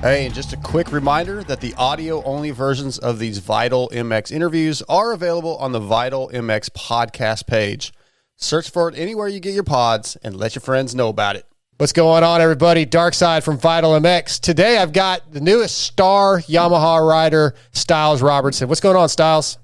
Hey, and just a quick reminder that the audio-only versions of these Vital MX interviews are available on the Vital MX podcast page. Search for it anywhere you get your pods and let your friends know about it. What's going on, everybody? Dark Side from Vital MX. Today, I've got the newest Star Yamaha rider, Stilez Robertson. What's going on, Stilez?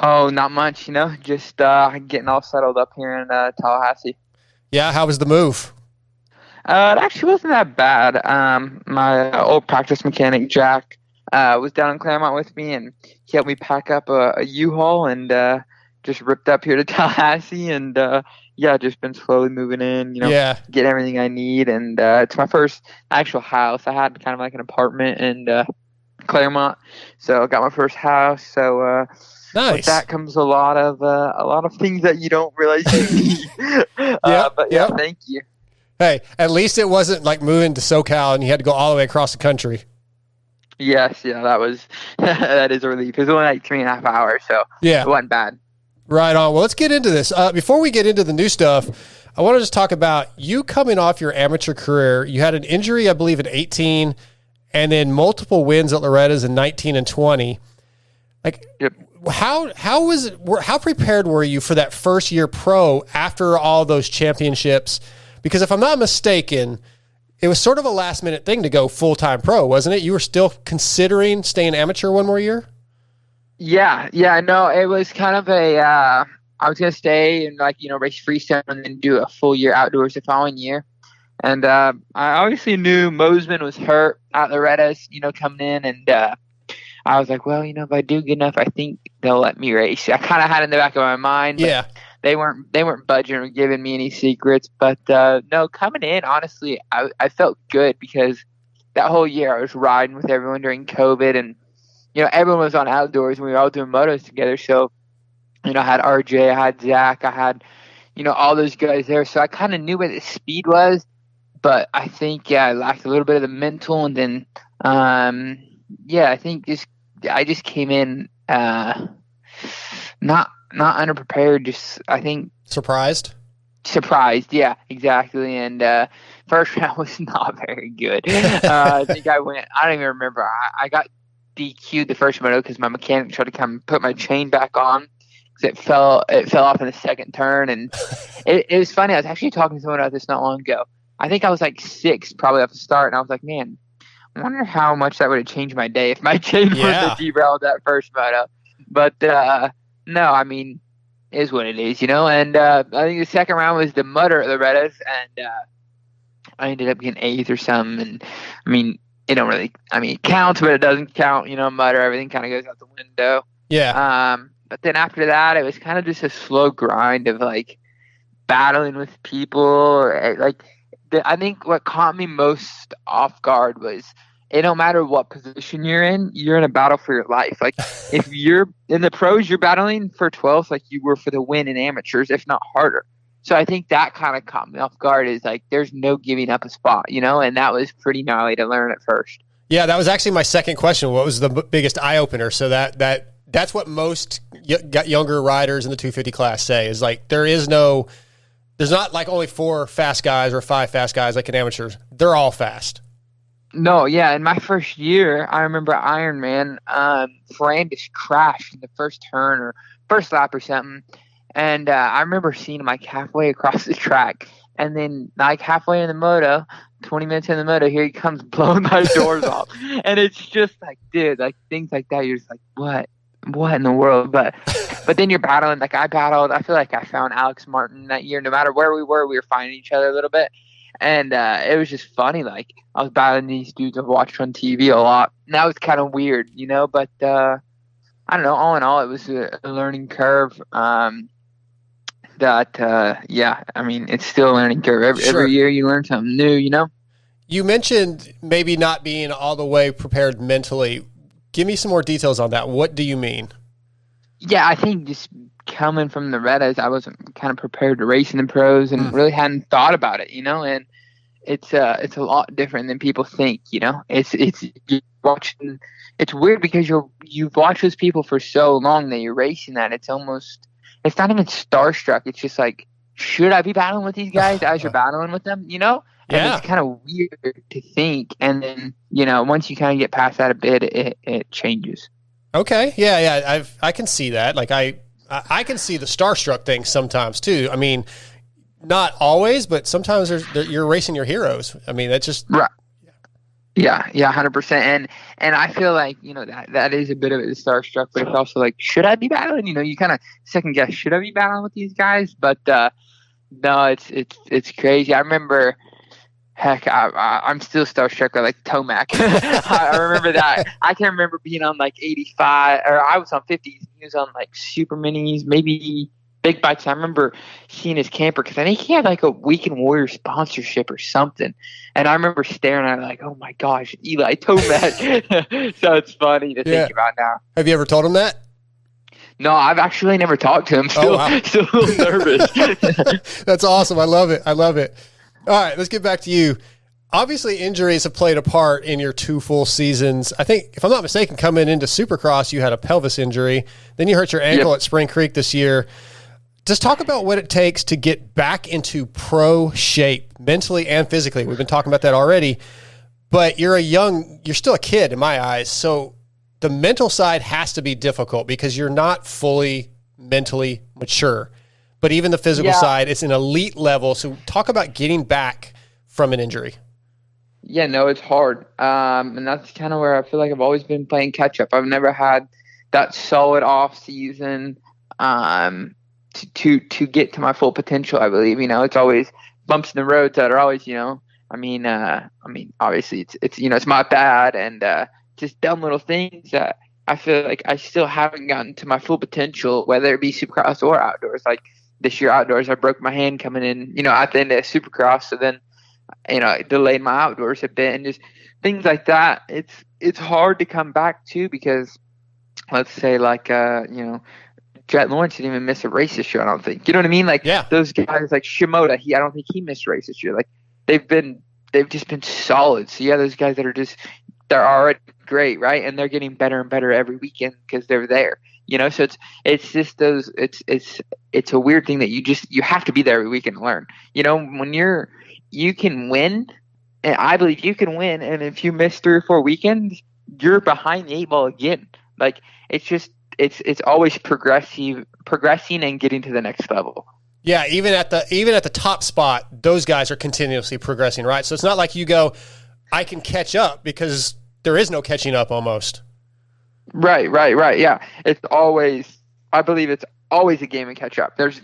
Oh, not much, just getting all settled up here in Tallahassee. Yeah, how was the move? It actually wasn't that bad. My old practice mechanic, Jack, was down in Claremont with me, and he helped me pack up a U-Haul and just ripped up here to Tallahassee, and just been slowly moving in, getting everything I need. And it's my first actual house. I had kind of like an apartment in Claremont, so I got my first house. So nice. With that comes a lot of things that you don't realize you need. Thank you. Hey, at least it wasn't like moving to SoCal and you had to go all the way across the country. Yes, that is a relief. It was only like 3.5 hours, so it wasn't bad. Right on. Well, let's get into this. Before we get into the new stuff, I want to just talk about you coming off your amateur career. You had an injury, I believe, at 18, and then multiple wins at Loretta's in 19 and 20. Yep. How was it? How prepared were you for that first year pro after all those championships? Because if I'm not mistaken, it was sort of a last minute thing to go full-time pro, wasn't it? You were still considering staying amateur one more year? Yeah, no, it was kind of I was going to stay and race freestyle and then do a full year outdoors the following year. And I obviously knew Mosman was hurt at Loretta's, coming in, and I was like, well, if I do good enough, I think they'll let me race. I kind of had it in the back of my mind. Yeah. They weren't budging or giving me any secrets, but no, coming in, honestly, I felt good because that whole year I was riding with everyone during COVID, and everyone was on outdoors and we were all doing motos together. So, I had RJ, I had Zach, I had all those guys there. So I kind of knew what the speed was, but I think I lacked a little bit of the mental, and then I think I just came in not underprepared, just I think surprised. Yeah, exactly. And first round was not very good. I think I don't even remember. I got DQ'd the first moto because my mechanic tried to come put my chain back on because it fell off in the second turn. And it was funny. I was actually talking to someone about this not long ago. I think I was like 6 probably off the start, and I was like, man, I wonder how much that would have changed my day if my chain was the derailed that first moto. But no, I mean, it is what it is, And I think the second round was the mudder at Loretta's, and I ended up getting 8th or something. And I mean, it counts, but it doesn't count. Mudder, everything kind of goes out the window. Yeah. But then after that, it was kind of just a slow grind of battling with people. I think what caught me most off guard was, it don't matter what position you're in a battle for your life. If you're in the pros, you're battling for 12th like you were for the win in amateurs, if not harder. So I think that kind of caught me off guard, is there's no giving up a spot, and that was pretty gnarly to learn at first. Yeah, that was actually my second question. What was the biggest eye-opener? So that's what most younger riders in the 250 class say, is there's not only 4 fast guys or 5 fast guys like in amateurs. They're all fast. No, yeah. In my first year, I remember Ironman, Fran just crashed in the first turn or first lap or something. And I remember seeing him halfway across the track. And then halfway in the moto, 20 minutes in the moto, here he comes blowing my doors off. And it's just dude, things like that, you're just what in the world? But then you're battling. I battled. I feel like I found Alex Martin that year. No matter where we were finding each other a little bit. And it was just funny. I was battling these dudes I've watched on TV a lot. And that was kind of weird, But I don't know. All in all, it was a learning curve. I mean, it's still a learning curve. Every year you learn something new, You mentioned maybe not being all the way prepared mentally. Give me some more details on that. What do you mean? Yeah, I think just coming from the Loretta's, I wasn't kind of prepared to race in the pros and really hadn't thought about it, and it's a lot different than people think, it's you're watching. It's weird because you've watched those people for so long that you're racing that it's not even starstruck. It's just should I be battling with these guys as you're battling with them, And it's kind of weird to think. And then, you know, once you kind of get past that a bit, it changes. Okay. Yeah. I can see that. Like I can see the starstruck thing sometimes too. I mean, not always, but sometimes you're racing your heroes. I mean, that's just right. Yeah, 100%. And I feel like, you know, that is a bit of a starstruck, but it's also like, should I be battling? You know, you kind of second guess, should I be battling with these guys? But no, it's crazy. I remember, heck, I'm still starstruck by like Tomac. I remember that. I can remember being on like 85, or I was on 50s. He was on like super minis, maybe big bikes. I remember seeing his camper because I think he had like a Weekend Warrior sponsorship or something. And I remember staring at it like, oh my gosh, Eli Tomac. So it's funny to think about now. Have you ever told him that? No, I've actually never talked to him. Still a little nervous. That's awesome. I love it. All right, let's get back to you. Obviously, injuries have played a part in your 2 full seasons. I think, if I'm not mistaken, coming into Supercross, you had a pelvis injury. Then you hurt your ankle at Spring Creek this year. Just talk about what it takes to get back into pro shape, mentally and physically. We've been talking about that already. But you're still a kid in my eyes. So the mental side has to be difficult because you're not fully mentally mature. But even the physical side, it's an elite level. So talk about getting back from an injury. Yeah, no, it's hard. And that's kind of where I feel like I've always been playing catch up. I've never had that solid off season to get to my full potential, I believe. You know, it's always bumps in the road that are always, you know, I mean, obviously it's you know, it's my bad and just dumb little things that I feel like I still haven't gotten to my full potential, whether it be Supercross or outdoors. Like this year outdoors, I broke my hand coming in, you know, at the end of Supercross. So then, you know, it delayed my outdoors a bit and just things like that. It's hard to come back to because let's say like, you know, Jet Lawrence didn't even miss a race this year, I don't think. You know what I mean? Like those guys like Shimoda, I don't think he missed a race this year. Like they've just been solid. So yeah, those guys that are they're already great, right? And they're getting better and better every weekend because they're there. You know, so it's just those it's a weird thing that you have to be there every weekend to learn. You know, when you can win, and I believe you can win, and if you miss 3 or 4 weekends, you're behind the 8 ball again. Like it's just it's always progressing and getting to the next level. Yeah, even at the top spot, those guys are continuously progressing, right? So it's not like you go, I can catch up, because there is no catching up almost. Right. Yeah, I believe it's always a game of catch up. There's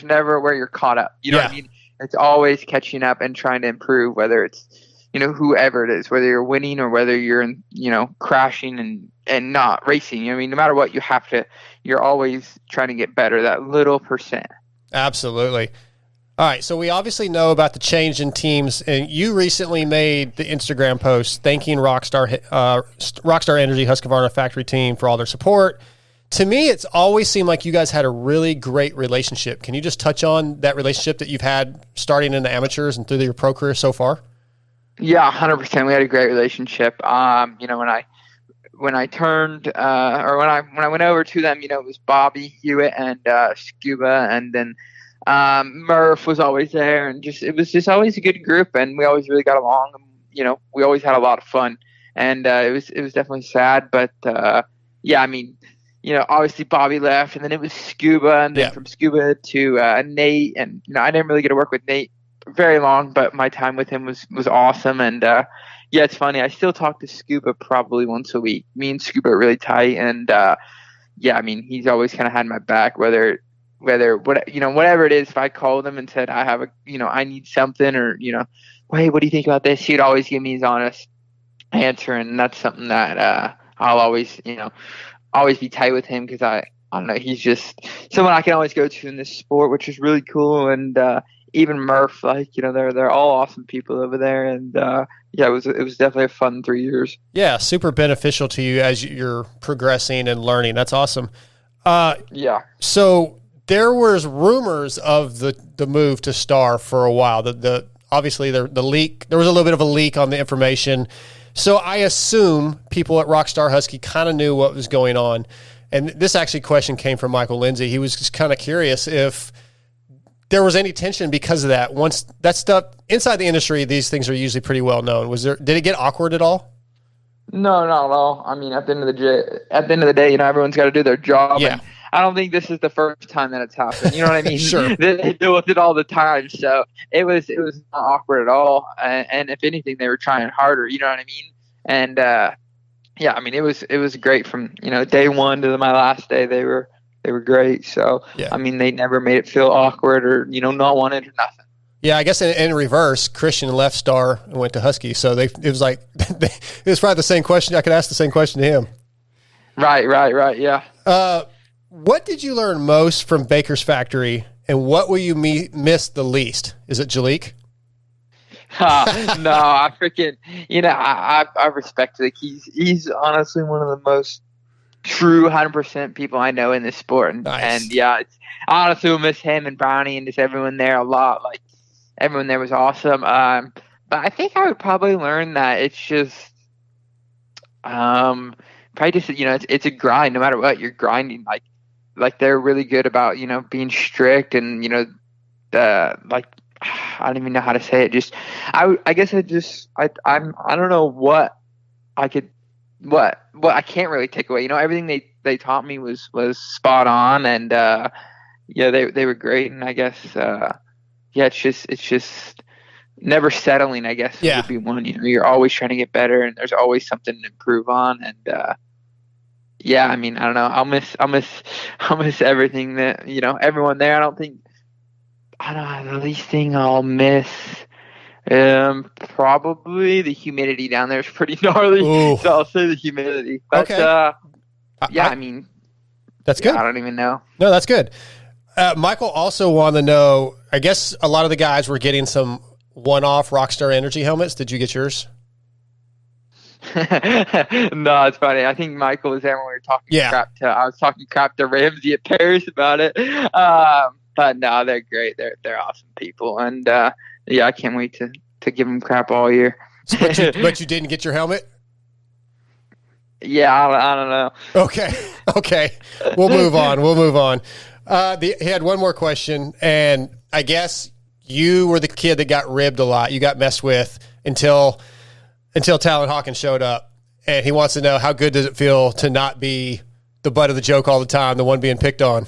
never where you're caught up. You know what I mean? It's always catching up and trying to improve, whether it's, you know, whoever it is, whether you're winning or whether you're, you know, crashing and not racing. I mean, no matter what, you're always trying to get better, that little percent. Absolutely. All right, so we obviously know about the change in teams, and you recently made the Instagram post thanking Rockstar Energy Husqvarna factory team for all their support. To me, it's always seemed like you guys had a really great relationship. Can you just touch on that relationship that you've had starting in the amateurs and through your pro career so far? Yeah, 100%. We had a great relationship. You know, when I turned or when I went over to them, you know, it was Bobby Hewitt and Scuba, and then Murph was always there, and it was just always a good group, and we always really got along. You know, we always had a lot of fun, and it was definitely sad, but yeah, I mean, you know, obviously Bobby left, and then it was Scuba, and then from Scuba to Nate, and you know, I didn't really get to work with Nate very long, but my time with him was awesome, and yeah, it's funny. I still talk to Scuba probably once a week. Me and Scuba are really tight, and yeah, I mean, he's always kind of had my back, whether whatever it is. If I called him and said I need something, or you know, hey, what do you think about this? He'd always give me his honest answer, and that's something that I'll always be tight with him, because I don't know, he's just someone I can always go to in this sport, which is really cool. And even Murph, like, you know, they're all awesome people over there, and yeah, it was definitely a fun 3 years. Yeah, super beneficial to you as you're progressing and learning. That's awesome. Yeah. So there was rumors of the move to Star for a while. Obviously the leak. There was a little bit of a leak on the information. So I assume people at Rockstar Husky kind of knew what was going on. And this question came from Michael Lindsay. He was just kind of curious if there was any tension because of that. Once that stuff inside the industry, these things are usually pretty well known. Did it get awkward at all? No, not at all. I mean, at the end of the day, everyone's got to do their job. Yeah. And I don't think this is the first time that it's happened. You know what I mean? Sure. They deal with it all the time. So it was not awkward at all. And if anything, they were trying harder. You know what I mean? And yeah, I mean, it was great from day one to my last day. They were great. So yeah. I mean, they never made it feel awkward or not wanted or nothing. Yeah, I guess in reverse, Christian left Star and went to Husky. So it was like it was probably the same question. I could ask the same question to him. Right. Yeah. What did you learn most from Baker's factory, and what will you miss the least? Is it Jalik? No, I freaking I respect Jalik. He's honestly one of the most true 100% people I know in this sport, and yeah, I honestly will miss him and Brownie and just everyone there a lot. Like everyone there was awesome. But I think I would probably learn that it's just probably just it's a grind. No matter what, you're grinding. Like they're really good about being strict and like I don't even know how to say it. Just I guess I don't know what I could what I can't really take away. Everything they taught me was spot on, and yeah, they were great. And I guess yeah, it's just never settling, I guess. Yeah. Would be one. You're always trying to get better, and there's always something to improve on. And yeah, I mean, I don't know. I'll miss everything that everyone there. I don't know. The least thing I'll miss, probably the humidity down there is pretty gnarly. Ooh. So I'll say the humidity. But, okay. Yeah, I mean, that's good. I don't even know. No, that's good. Michael also wanted to know, I guess a lot of the guys were getting some one-off Rockstar Energy helmets. Did you get yours? No, it's funny. I think Michael was there when we were talking crap I was talking crap to Ramsey at Paris about it. But no, they're great. They're awesome people. And yeah, I can't wait to give them crap all year. But you didn't get your helmet? Yeah, I don't know. Okay. We'll move on. He had one more question, and I guess you were the kid that got ribbed a lot. You got messed with until Talon Hawkins showed up, and he wants to know, how good does it feel to not be the butt of the joke all the time, the one being picked on?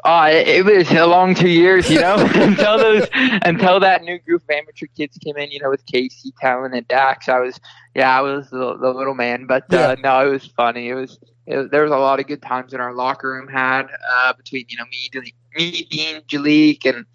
It was a long 2 years, until that new group of amateur kids came in, with Casey, Talon, and Dax. I was the little man, but no, it was funny. There was a lot of good times in our locker room had between me, Dean, Jalik, and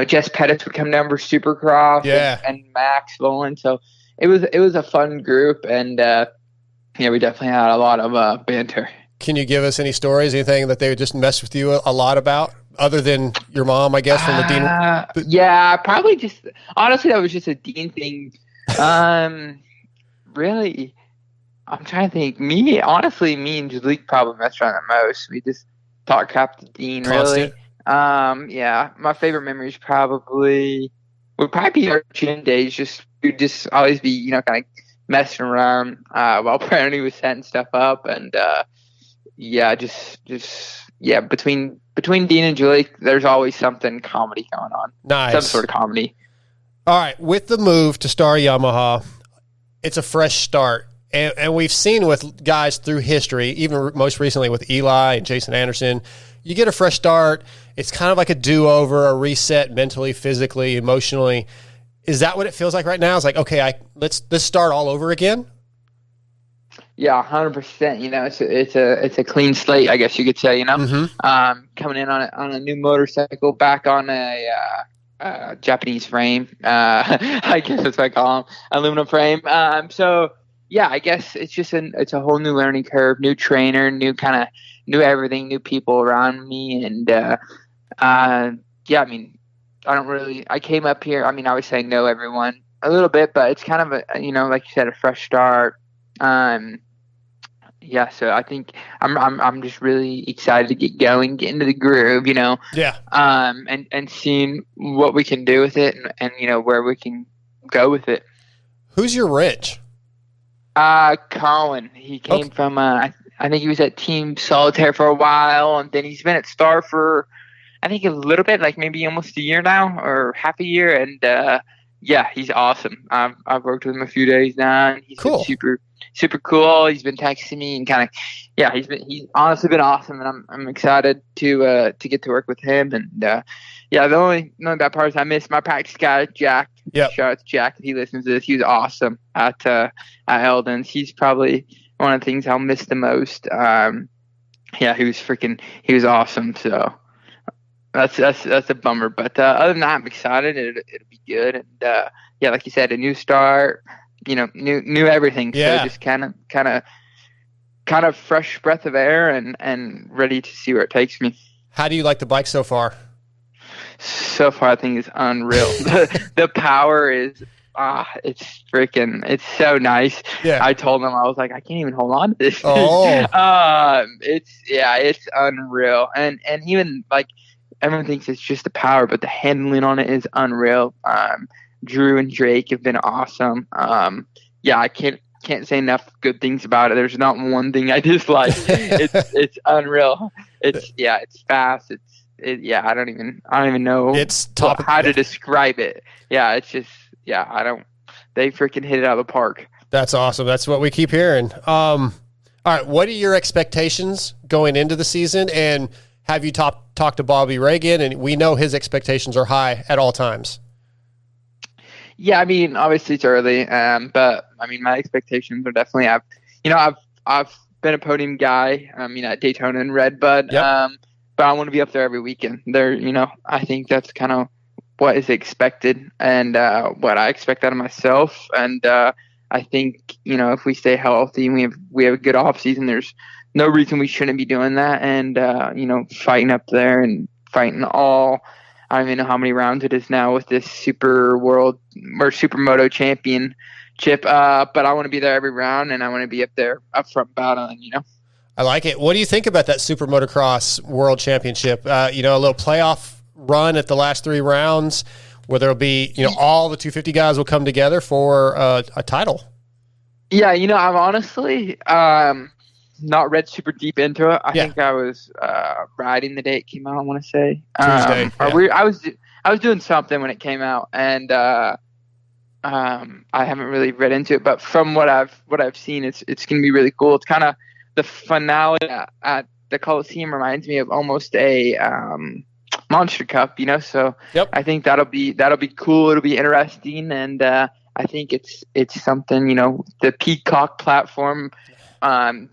Jess Pettis would come down for Supercross, and Max Volan. So it was a fun group, and we definitely had a lot of banter. Can you give us any stories, anything that they would just mess with you a lot about, other than your mom, I guess, from the Dean? Yeah, probably just – honestly, that was just a Dean thing. Really, I'm trying to think. Me and Jalik probably messed around the most. We just talk crap to Dean, Constant. Really. Yeah, my favorite memories would probably be our gym days. We'd just always be, kind of messing around while Brownie was setting stuff up, and between Dean and Julie, there's always something comedy going on. Nice. Some sort of comedy. All right. With the move to Star Yamaha, it's a fresh start. And we've seen with guys through history, even most recently with Eli and Jason Anderson, you get a fresh start. It's kind of like a do-over, a reset mentally, physically, emotionally. Is that what it feels like right now? It's like, okay, let's start all over again? Yeah, 100%. It's a clean slate, I guess you could say. Mm-hmm. Coming in on a new motorcycle, back on a Japanese frame. I guess that's what I call them, aluminum frame. So yeah, I guess it's a whole new learning curve, new trainer, new everything, new people around me, and I mean, I came up here. I mean, I was saying no everyone a little bit, but it's kind of a like you said, a fresh start. So I think I'm just really excited to get going, get into the groove, Yeah. And seeing what we can do with it and where we can go with it. Who's your wrench? Colin. He came from I think he was at Team Solitaire for a while, and then he's been at Star for I think a little bit, like maybe almost a year now or half a year. And yeah, he's awesome. I've worked with him a few days now, and he's been super cool. He's been texting me and kind of, yeah, he's honestly been awesome, and I'm excited to get to work with him. And yeah, the only bad part is I miss my practice guy, Jack. Yep. Shout out to Jack if he listens to this. He was awesome at Eldon's. He's probably one of the things I'll miss the most. Yeah, he was awesome. So that's a bummer. But other than that, I'm excited. It'll be good. And yeah, like you said, a new start. New everything. Yeah. So just kind of fresh breath of air and ready to see where it takes me. How do you like the bike so far? So far, I think it's unreal. The power is, it's so nice. Yeah. I told them, I was like, I can't even hold on to this. Oh. It's unreal. And even like everyone thinks it's just the power, but the handling on it is unreal. Drew and Drake have been awesome. Yeah, I can't say enough good things about it. There's not one thing I dislike. It's unreal. It's fast. I don't even know how to describe it. Yeah, it's just, they freaking hit it out of the park. That's awesome. That's what we keep hearing. All right, what are your expectations going into the season? And have you talked to Bobby Reagan? And we know his expectations are high at all times. Yeah, I mean, obviously it's early, but I mean, my expectations are definitely I've been a podium guy, at Daytona and Redbud, yep. But I want to be up there every weekend. I think that's kind of what is expected and what I expect out of myself. And I think if we stay healthy and we have a good off season, there's no reason we shouldn't be doing that. And fighting up there and fighting all. I don't even know how many rounds it is now with this Super World or Supermoto Championship, but I want to be there every round, and I want to be up there, up front battling, I like it. What do you think about that Super Motocross World Championship? A little playoff run at the last 3 rounds where there'll be, all the 250 guys will come together for a title. Yeah, I'm honestly not read super deep into it. I think I was riding the day it came out, I want to say. Tuesday. I was doing something when it came out, and I haven't really read into it, but from what I've seen, it's going to be really cool. It's kind of the finale at the Coliseum reminds me of almost a Monster Cup, so yep. I think that'll be cool. It'll be interesting, and I think it's something, the Peacock platform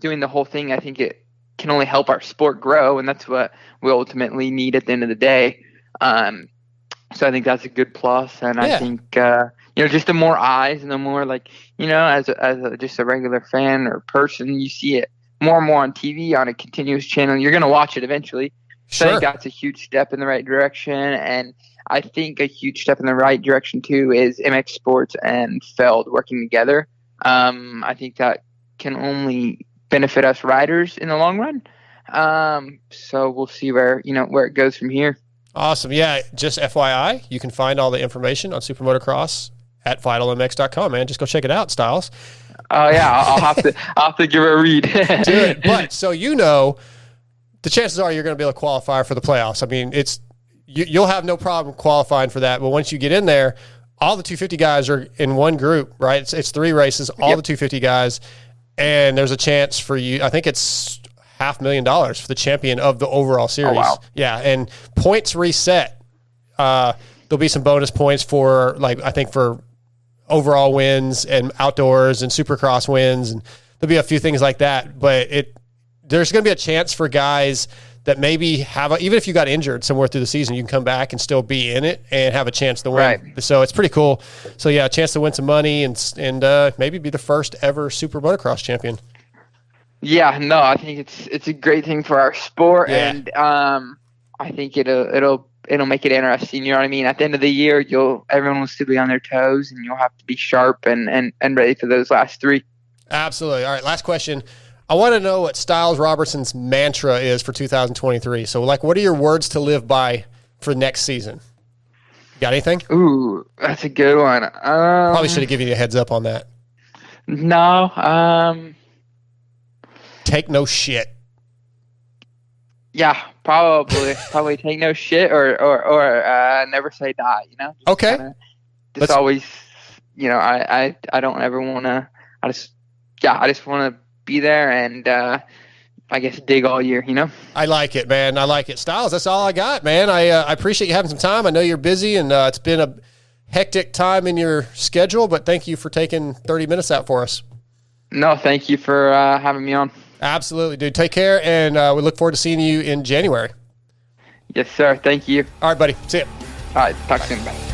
doing the whole thing. I think it can only help our sport grow, and that's what we ultimately need at the end of the day. So I think that's a good plus, and I think just the more eyes and the more as just a regular fan or person, you see it more and more on TV on a continuous channel. You're going to watch it eventually. So I think that's a huge step in the right direction. And I think a huge step in the right direction too is MX Sports and Feld working together. I think that can only benefit us riders in the long run. So we'll see where it goes from here. Awesome. Yeah. Just FYI, you can find all the information on Super Motocross at vitalmx.com, man. Just go check it out, Stilez. Oh yeah, I'll have to give it a read. Do it. But so the chances are you're going to be able to qualify for the playoffs. I mean, you'll have no problem qualifying for that. But once you get in there, all the 250 guys are in one group, right? It's 3 races, all the 250 guys, and there's a chance for you. I think it's $500,000 for the champion of the overall series. Oh, wow. Yeah, and points reset. There'll be some bonus points for for overall wins and outdoors and supercross wins, and there'll be a few things like that. But there's going to be a chance for guys that maybe even if you got injured somewhere through the season, you can come back and still be in it and have a chance to win. Right. So it's pretty cool. So yeah, a chance to win some money and maybe be the first ever Super Motocross champion. Yeah, no, I think it's a great thing for our sport, and I think it'll make it interesting. You know what I mean? At the end of the year, everyone will still be on their toes, and you'll have to be sharp and ready for those last 3. Absolutely. All right, last question. I want to know what Stilez Robertson's mantra is for 2023. So, what are your words to live by for next season? Got anything? Ooh, that's a good one. Probably should have given you a heads up on that. No. Take no shit. Yeah, Probably take no shit or never say die. Just okay. Always, I don't ever want to. I just want to be there and I guess dig all year. I like it, man. I like it. Stilez, that's all I got, man. I appreciate you having some time. I know you're busy and it's been a hectic time in your schedule, but thank you for taking 30 minutes out for us. No, thank you for having me on. Absolutely, dude. Take care, and we look forward to seeing you in January. Yes, sir. Thank you. All right, buddy. See ya. All right. Talk soon. Bye.